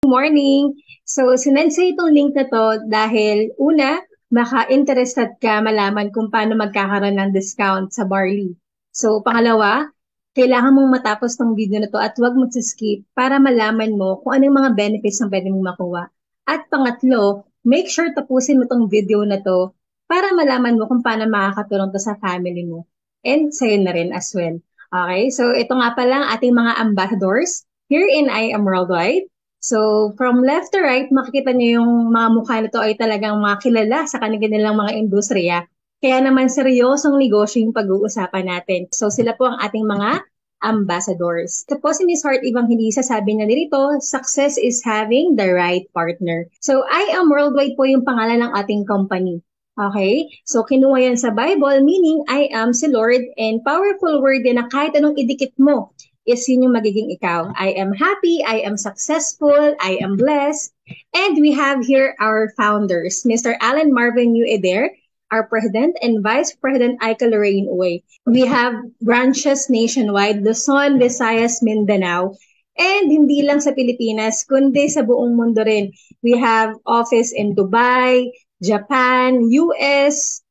morning. So, sinend sa itong link na to dahil una, maka-interested ka malaman kung paano magkakaroon ng discount sa barley. So, pangalawa, kailangan mong matapos tong video na to at huwag mag-skip para malaman mo kung anong mga benefits ang pwede mong makuha. At pangatlo, make sure tapusin mo tong video na to para malaman mo kung paano makakatulong to sa family mo and sa'yo na rin as well. Okay, so ito nga pala ang ating mga ambassadors here in I Am Worldwide. So from left to right, makikita niyo yung mga mukha nito ay talagang mga kilala sa kanilang mga industriya. Kaya naman seryosong negosyo yung pag-uusapan natin. So sila po ang ating mga ambassadors. Tapos si Ms. Heart Evangelista, sabi na dito, success is having the right partner. So I Am Worldwide po yung pangalan ng ating company. Okay? So, kinuha yan sa Bible, meaning, I am si Lord, and powerful word din na kahit anong idikit mo, is yun yung magiging ikaw. I am happy, I am successful, I am blessed. And we have here our founders, Mr. Alan Marvin Yu Eder, our President, and Vice President Aika Lorraine Uy. We have branches nationwide, Luzon, Visayas, Mindanao, and hindi lang sa Pilipinas, kundi sa buong mundo rin. We have office in Dubai, Japan, US,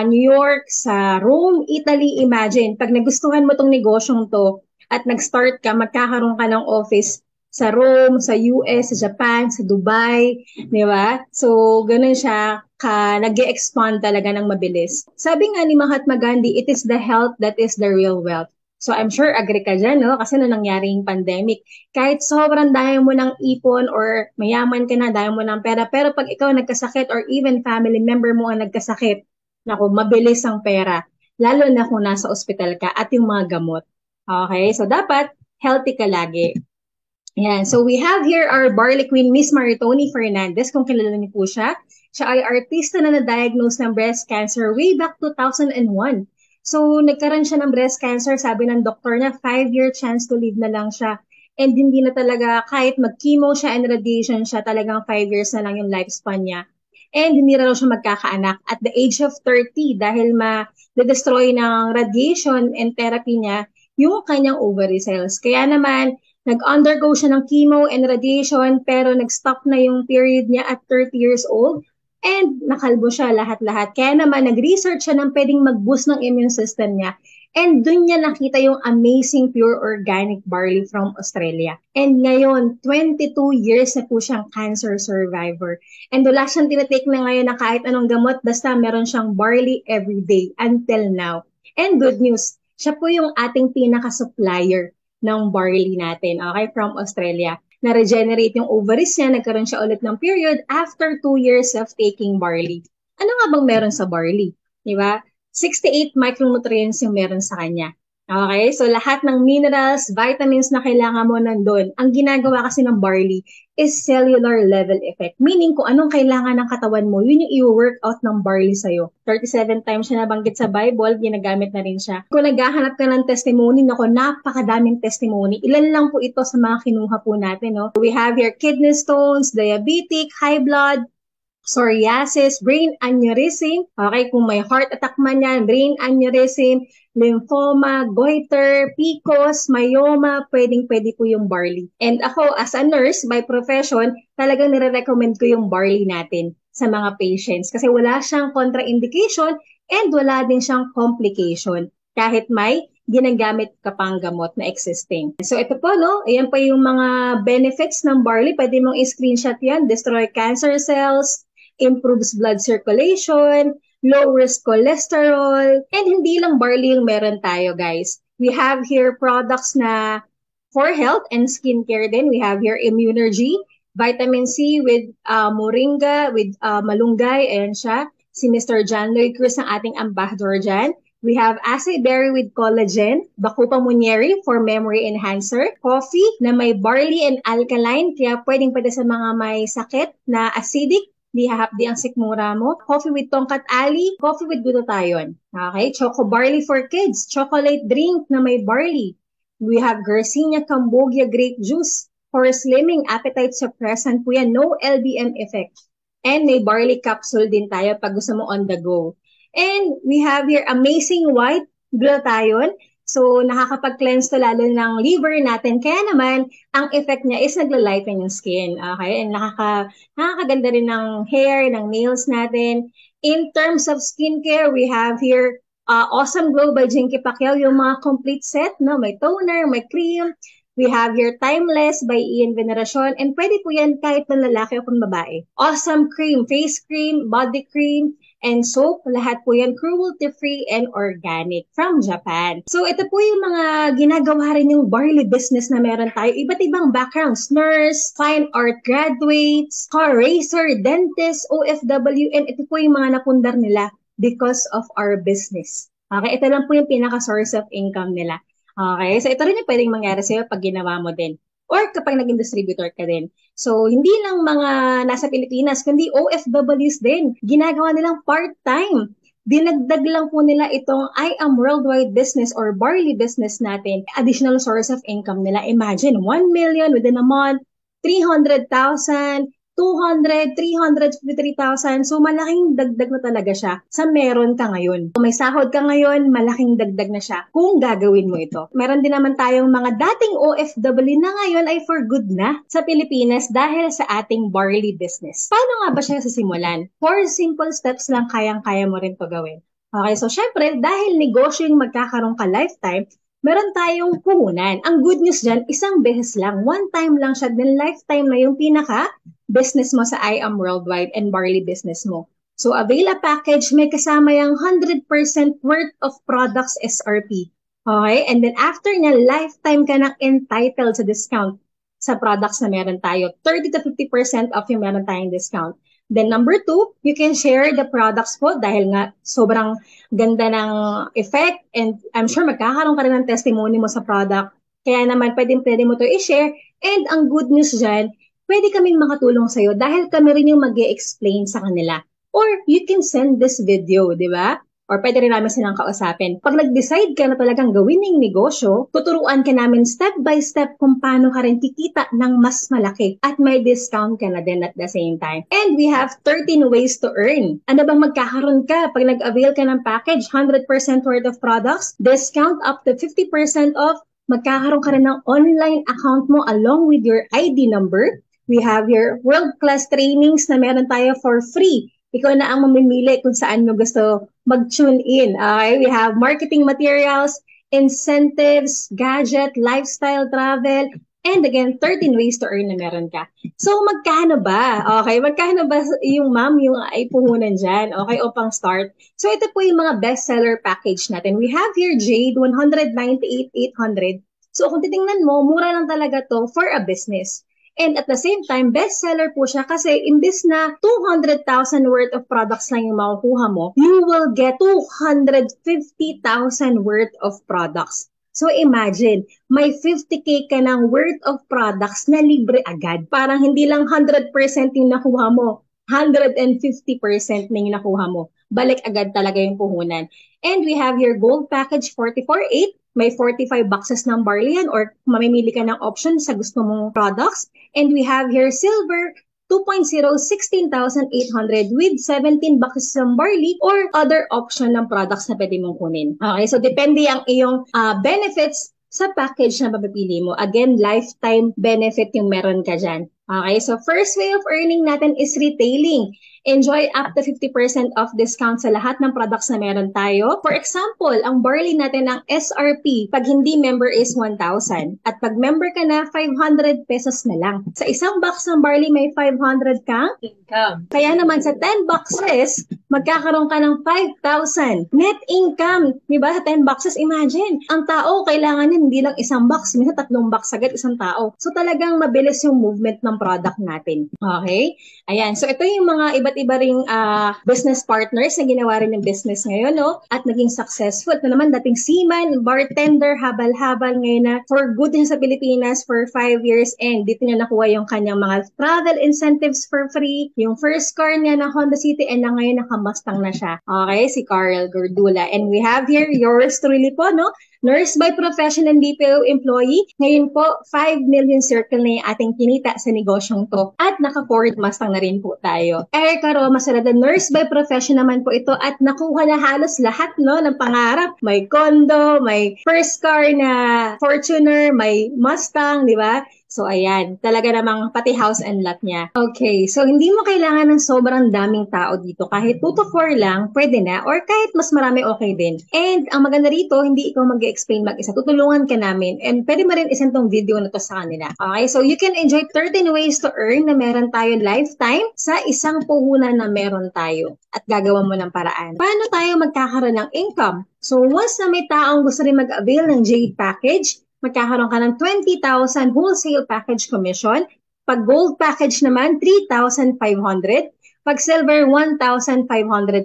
New York, sa Rome, Italy. Imagine, pag nagustuhan mo tong negosyong to at nag-start ka, magkakaroon ka ng office sa Rome, sa US, sa Japan, sa Dubai, di ba? So, ganun siya, nag-expand talaga ng mabilis. Sabi nga ni Mahatma Gandhi, it is the health that is the real wealth. So, I'm sure agree ka dyan, no? Kasi nung nangyari yung pandemic, kahit sobrang dami mo ng ipon or mayaman ka na, dami mo ng pera, pero pag ikaw nagkasakit or even family member mo ang nagkasakit, naku, mabilis ang pera. Lalo na kung nasa ospital ka at yung mga gamot. Okay? So, dapat healthy ka lagi. Yan. So, we have here our Barley Queen, Miss Maritoni Fernandez, kung kilala niyo po siya. Siya ay artista na na-diagnose ng breast cancer way back 2001. So, nagkaroon siya ng breast cancer, sabi ng doktor niya, 5-year chance to live na lang siya. And hindi na talaga, kahit mag-chemo siya and radiation siya, talagang 5 years na lang yung lifespan niya. And hindi raw siya magkakaanak at the age of 30 dahil ma-destroy ng radiation and therapy niya yung kanyang ovary cells. Kaya naman, nag-undergo siya ng chemo and radiation pero nag-stop na yung period niya at 30 years old. And nakalbo siya lahat-lahat. Kaya naman nag-research siya ng pwedeng mag-boost ng immune system niya. And dun niya nakita yung amazing pure organic barley from Australia. And ngayon, 22 years na po siyang cancer survivor. And wala siyang tinatake na ngayon na kahit anong gamot, basta meron siyang barley every day until now. And good news, siya po yung ating pinaka-supplier ng barley natin, okay, from Australia. Na-regenerate yung ovaries niya, nagkaroon siya ulit ng period after 2 years of taking barley. Ano nga bang meron sa barley? Diba? 68 micronutrients yung meron sa kanya. Okay? So, lahat ng minerals, vitamins na kailangan mo nandun. Ang ginagawa kasi ng barley is cellular level effect. Meaning, kung anong kailangan ng katawan mo, yun yung i-work out ng barley sa'yo. 37 times siya nabanggit sa Bible, ginagamit na rin siya. Kung naghahanap ka ng testimony, napakadaming testimony. Ilan lang po ito sa mga kinuha po natin. No? We have here kidney stones, diabetic, high blood, psoriasis, brain aneurysm. Okay, kung may heart attack man yan, brain aneurysm, lymphoma, goiter, PCOS, myoma, pwedeng-pwede po yung barley. And ako, as a nurse by profession, talagang nire-recommend ko yung barley natin sa mga patients kasi wala siyang contraindication and wala din siyang complication kahit may ginagamit ka pang gamot na existing. So ito po, no? Ayan pa yung mga benefits ng barley. Pwede mong i-screenshot yan. Destroy cancer cells, improves blood circulation, lowers cholesterol, and hindi lang barley yung meron tayo, guys. We have here products na for health and skincare din. We have here Immunergy, vitamin C with moringa, with malunggay, ayan siya. Si Mr. John Lloyd Cruz ang ating ambassador dyan. We have acai berry with collagen, Bacopa Munieri for memory enhancer, coffee na may barley and alkaline, kaya pwede sa mga may sakit na acidic, di hahapdi ang sikmura mo. Coffee with tongkat ali, coffee with glutathione. Okay, choco barley for kids, chocolate drink na may barley. We have Garcinia Cambogia grape juice for slimming, appetite suppressant po yan, no LBM effect. And may barley capsule din tayo pag gusto mo on the go. And we have here amazing white glutathione. So, nakakapag-cleanse to lalo ng liver natin. Kaya naman, ang effect niya is nagla-lighten yung skin. Okay? And nakakaganda rin ng hair, ng nails natin. In terms of skincare, we have here Awesome Glow by Jinky Pacquiao, yung mga complete set, no? May toner, may cream. We have here Timeless by Ian Veneracion. And pwede po yan kahit ng lalaki o kung babae. Awesome Cream, face cream, body cream, and soap. Lahat po yan cruelty-free and organic from Japan. So ito po yung mga ginagawa rin yung barley business na meron tayo. Iba't ibang backgrounds, nurse, fine art graduates, car racer, dentist, OFW, and ito po yung mga napundar nila because of our business. Okay, ito lang po yung pinaka-source of income nila. Okay, so ito rin yung pwedeng mangyari sa'yo pag ginawa mo din. Or kapag naging distributor ka din. So, hindi lang mga nasa Pilipinas, kundi OFWs din. Ginagawa nilang part-time. Dinagdag lang po nila itong I Am Worldwide business or barley business natin. Additional source of income nila. Imagine, 1 million within a month, 300,000, 200, 353,000. So, malaking dagdag na talaga siya sa meron ka ngayon. Kung may sahod ka ngayon, malaking dagdag na siya kung gagawin mo ito. Meron din naman tayong mga dating OFW na ngayon ay for good na sa Pilipinas dahil sa ating barley business. Paano nga ba siya sisimulan? 4 simple steps lang kayang-kaya mo rin to gawin. Okay, so syempre, dahil negosyo yung magkakaroon ka lifetime, meron tayong puhunan. Ang good news dyan, isang beses lang, one time lang siya, then lifetime na yung pinaka-business mo sa I Am Worldwide and barley business mo. So, Avila package, may kasama yung 100% worth of products SRP. Okay? And then after niya, lifetime ka nang entitled sa discount sa products na meron tayo. 30 to 50% off yung meron tayong discount. Then number 2, you can share the products po dahil nga sobrang ganda ng effect and I'm sure magkakaroon ka rin ng testimony mo sa product. Kaya naman pwede mo to i-share and ang good news dyan, pwede kaming makatulong sa'yo dahil kami rin yung mag-e-explain sa kanila. Or you can send this video, di ba? Or pwede rin namin silang kausapin. Pag nag-decide ka na talagang gawin ng negosyo, tuturuan ka namin step by step kung paano ka rin kikita ng mas malaki at may discount ka na din at the same time. And we have 13 ways to earn. Ano bang magkakaroon ka pag nag-avail ka ng package, 100% worth of products, discount up to 50% off, magkakaroon ka rin ng online account mo along with your ID number. We have your world-class trainings na meron tayo for free. Ikaw na ang mamimili kung saan mo gusto mag-tune in. Okay? We have marketing materials, incentives, gadget, lifestyle, travel, and again, 13 ways to earn na meron ka. So, magkano ba? Okay, magkano ba yung ma'am yung ay puhunan dyan? Okay, o pang start. So, ito po yung mga bestseller package natin. We have here Jade, 198,800. So, kung titingnan mo, mura lang talaga to for a business. And at the same time, bestseller po siya kasi imbis na 200,000 worth of products lang yung makukuha mo, you will get 250,000 worth of products. So imagine, may 50K ka ng worth of products na libre agad. Parang hindi lang 100% yung nakuha mo, 150% na yung nakuha mo. Balik agad talaga yung puhunan. And we have your gold package 44.8. May 45 boxes ng barley yan or mamimili ka ng option sa gusto mong products. And we have here silver 2.0, 16,800 with 17 boxes ng barley or other option ng products na pwede mong kunin. Okay, so depende ang iyong benefits sa package na mapipili mo. Again, lifetime benefit yung meron ka dyan. Okay, so first way of earning natin is retailing. Enjoy up to 50% off discount sa lahat ng products na meron tayo. For example, ang barley natin ng SRP, pag hindi member is 1,000. At pag member ka na, 500 pesos na lang. Sa isang box ng barley, may 500 kang income. Kaya naman sa 10 boxes, magkakaroon ka ng 5,000 net income. Diba? Sa 10 boxes, imagine, ang tao kailangan niya hindi lang isang box, minsan 3 box agad isang tao. So talagang mabilis yung movement ng product natin. Okay? Ayan. So ito yung mga iba't iba ring business partners na ginawa rin ng business ngayon, no? At naging successful. Ito naman dating seaman, bartender, habal-habal ngayon na for good din sa Pilipinas for 5 years and dito niya nakuha yung kanyang mga travel incentives for free, yung first car niya na Honda City and na ngayon nakamustang na siya. Okay? Si Carl Gordula. And we have here yours truly po, no? Nurse by profession and BPO employee. Ngayon po, 5 million circle na yung ating kinita sa negosyong to. At naka-forward Mustang na rin po tayo. Erica Roma Sarada, nurse by profession naman po ito at nakuha na halos lahat no ng pangarap. May condo, may first car na Fortuner, may Mustang, di ba? So, ayan. Talaga namang pati house and lot niya. Okay. So, hindi mo kailangan ng sobrang daming tao dito. Kahit 2 to 4 lang, pwede na. Or kahit mas marami, okay din. And, ang maganda rito, hindi ikaw mag-explain mag-isa. Tutulungan ka namin. And, pwede mo rin isend tong video na to sa kanila. Okay. So, you can enjoy 13 ways to earn na meron tayo lifetime sa isang puhunan na meron tayo. At gagawa mo ng paraan. Paano tayo magkakaroon ng income? So, once na may taong gusto rin mag-avail ng Jade Package, magkakaroon ka ng 20,000 wholesale package commission. Pag gold package naman, 3,500. Pag silver, 1,500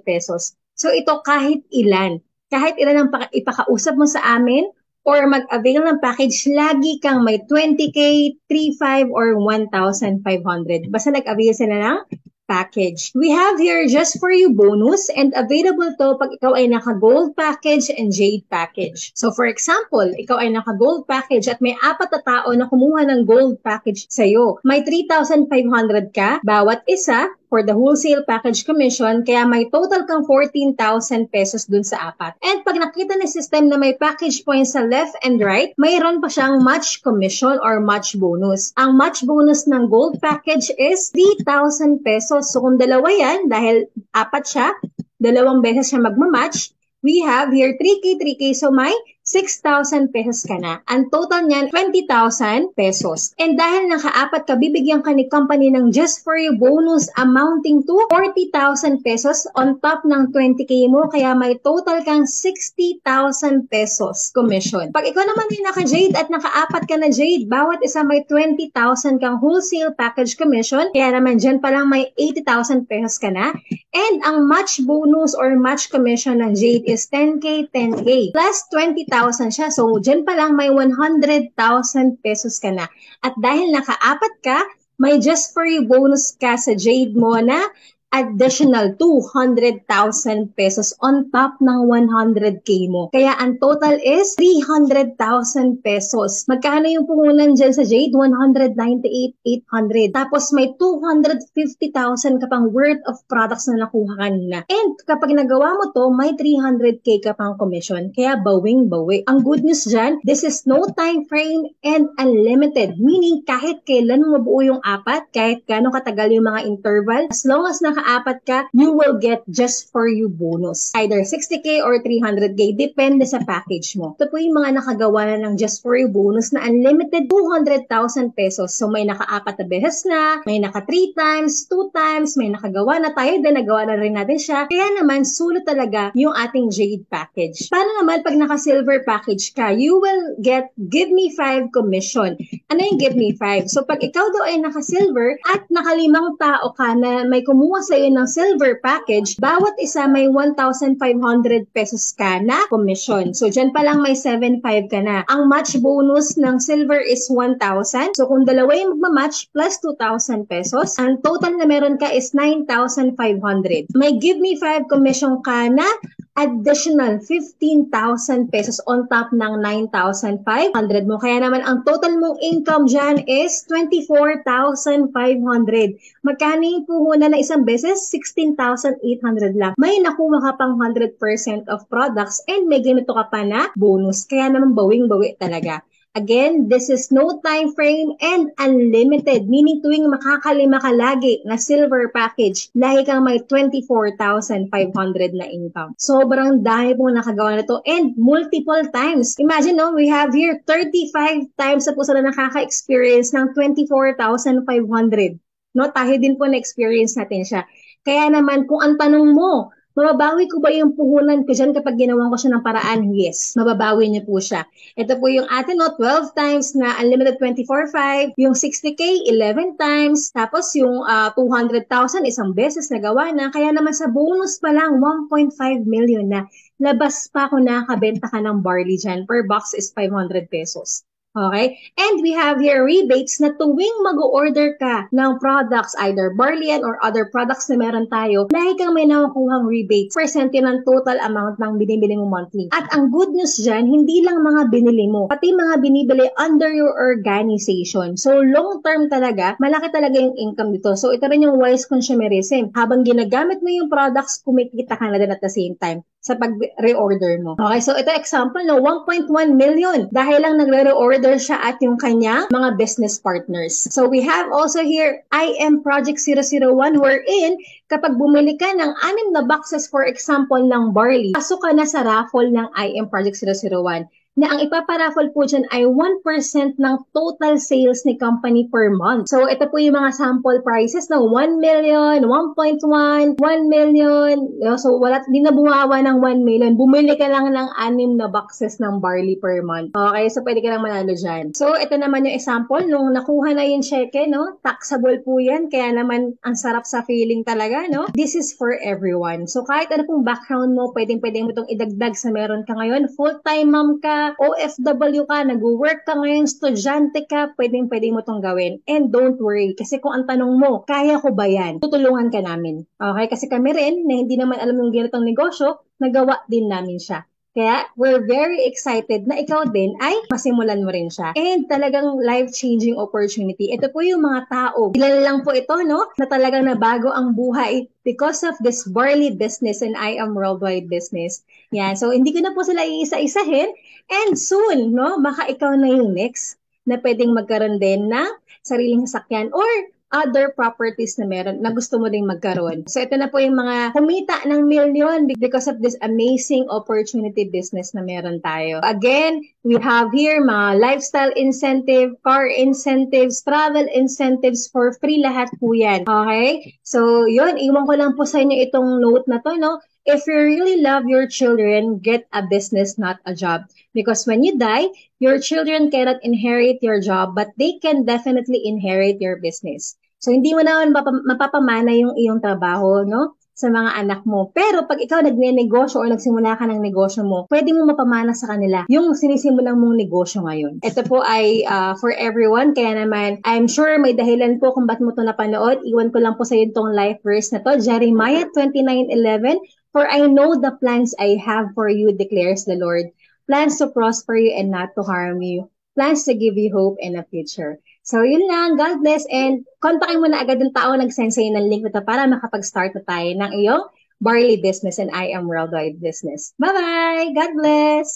pesos. So ito kahit ilan. Kahit ilan ang ipakausap mo sa amin or mag-avail ng package, lagi kang may 20K, 3,500 or 1,500. Basta nag-avail sila ng package. We have here just for you bonus and available to pag ikaw ay naka-gold package and jade package. So for example, ikaw ay naka-gold package at may 4 na tao na kumuha ng gold package sa'yo. May 3,500 ka, bawat isa for the wholesale package commission, kaya may total kang 14,000 pesos dun sa 4. And pag nakita ng system na may package points sa left and right, mayroon pa siyang match commission or match bonus. Ang match bonus ng gold package is 3,000 pesos. So kung dalawa yan, dahil 4 siya, 2 beses siya magmamatch, we have here 3K, 3K, so may 6,000 pesos ka na. Ang total niyan, 20,000 pesos. And dahil naka-4 ka, bibigyan ka ni company ng just for you bonus amounting to 40,000 pesos on top ng 20K mo. Kaya may total kang 60,000 pesos commission. Pag ikaw naman yung naka-jade at naka-4 ka na jade, bawat isa may 20,000 kang wholesale package commission. Kaya naman dyan pa lang may 80,000 pesos ka na. And ang match bonus or match commission ng jade is 10K, 10K plus 20,000 siya. So, dyan pa lang may 100,000 pesos ka na. At dahil naka-4 ka, may just for you bonus ka sa jade mo na additional 200,000 pesos on top ng 100K mo. Kaya ang total is 300,000 pesos. Magkano yung puhunan dyan sa jade? 198,800. Tapos may 250,000 ka pang worth of products na nakuha kanina. And kapag nagawa mo to, may 300K ka pang commission. Kaya bawing-bawi. Ang good news dyan, this is no time frame and unlimited. Meaning kahit kailan mo mabuo yung 4, kahit gano'ng katagal yung mga interval, as long as naka-4 ka, you will get just for you bonus. Either 60K or 300K, depende sa package mo. Ito po yung mga nakagawa na ng just for you bonus na unlimited 200,000 pesos. So may naka-4 na beses na, may naka 3 times, 2 times, may nakagawa na tayo din, nagawa na rin natin siya. Kaya naman, sulit talaga yung ating jade package. Paano naman pag naka-silver package ka? You will get Give Me 5 commission. Ano yung Give Me 5? So pag ikaw daw ay naka-silver at naka-5 tao ka na may kumuha sa'yo ng silver package, bawat isa may 1,500 pesos ka na commission. So, dyan pa lang may 7,500 ka na. Ang match bonus ng silver is 1,000. So, kung dalawa yung magmamatch plus 2,000 pesos, ang total na meron ka is 9,500. May Give Me 5 commission ka na additional 15,000 pesos on top ng 9,500 mo. Kaya naman, ang total mong income dyan is 24,500. Magkano yung puhunan na isang beses? 16,800 lang. May nakuha ka pang 100% of products and may ganito ka pa na bonus. Kaya naman bawing-bawi talaga. Again, this is no time frame and unlimited. Meaning tuwing makakalima ka lagi na silver package, lagi kang may 24,500 na income. Sobrang dami pong nakagawa na to and multiple times. Imagine, no, we have here 35 times na po sila nakaka-experience ng 24,500. No, tayo din po na-experience natin siya. Kaya naman, kung ang tanong mo, mababawi ko ba yung puhunan ko dyan kapag ginawa ko siya ng paraan? Yes, mababawi niyo po siya. Ito po yung atin, no, 12 times na unlimited 24/5, yung 60K, 11 times, tapos yung 200,000, isang beses nagawa na. Kaya naman sa bonus pa lang, 1.5 million na. Labas pa kung nakabenta ka ng barley dyan. Per box is 500 pesos. Okay? And we have here rebates na tuwing mag-order ka ng products, either barley or other products na meron tayo, lagi kang may nakukuhang rebates, percent yun ng total amount ng binibili mo monthly. At ang good news dyan, hindi lang mga binili mo, pati mga binibili under your organization. So long term talaga, malaki talaga yung income dito. So ito rin yung wise consumerism. Habang ginagamit mo yung products, kumikita ka na din at the same time sa pag-reorder mo. Okay, so ito example no, 1.1 million dahil lang nagre-reorder siya at yung kanyang mga business partners. So we have also here IM Project 001 wherein kapag bumili ka ng 6 na boxes for example ng barley, pasok ka na sa raffle ng IM Project 001 na ang ipaparaffle po dyan ay 1% ng total sales ni company per month. So, ito po yung mga sample prices na 1 million, 1.1, 1 million. So, di na bumawa ng 1 million. Bumili ka lang ng 6 na boxes ng barley per month. Okay, so pwede ka lang manalo dyan. So, ito naman yung example. Nung nakuha na yung cheque, no? Taxable po yan. Kaya naman, ang sarap sa feeling talaga, no? This is for everyone. So, kahit ano pong background mo, pwedeng mo itong idagdag sa meron ka ngayon. Full-time mom ka, OFW ka, nag-work ka ngayon, estudyante ka, pwedeng mo itong gawin. And don't worry, kasi kung ang tanong mo, kaya ko ba yan? Tutulungan ka namin. Okay? Kasi kami rin, na hindi naman alam yung ganitong negosyo, nagawa din namin siya. Kaya, we're very excited na ikaw din ay masimulan mo rin siya. And talagang life-changing opportunity. Ito po yung mga tao. Ilan lang po ito, no? Na talagang nabago ang buhay because of this barley business and I Am Worldwide business. Yan. So, hindi ko na po sila iisa-isahin. And soon, no? Baka ikaw na yung next na pwedeng magkaroon din ng sariling sasakyan or other properties na meron na gusto mo ding magkaroon. So, ito na po yung mga kumita ng milyon because of this amazing opportunity business na meron tayo. Again, we have here mga lifestyle incentive, car incentives, travel incentives for free lahat po yan. Okay? So, yun. Iwan ko lang po sa inyo itong note na to, no? If you really love your children, get a business, not a job. Because when you die, your children cannot inherit your job, but they can definitely inherit your business. So, hindi mo naman mapapamana yung iyong trabaho, no? Sa mga anak mo. Pero pag ikaw nagne-negosyo o nagsimula ka ng negosyo mo, pwede mo mapamana sa kanila yung sinisimulan mong negosyo ngayon. Ito po ay for everyone. Kaya naman, I'm sure may dahilan po kung ba't mo ito napanood. Iwan ko lang po sa iyo itong life verse na to. Jeremiah 29:11. For I know the plans I have for you, declares the Lord. Plans to prosper you and not to harm you. Plans to give you hope and a future. So, yun lang. God bless. And kontakin mo na agad yung tao nag-send sa'yo ng link na to para makapag-start na tayo ng iyong barley business and I Am Worldwide business. Bye-bye! God bless!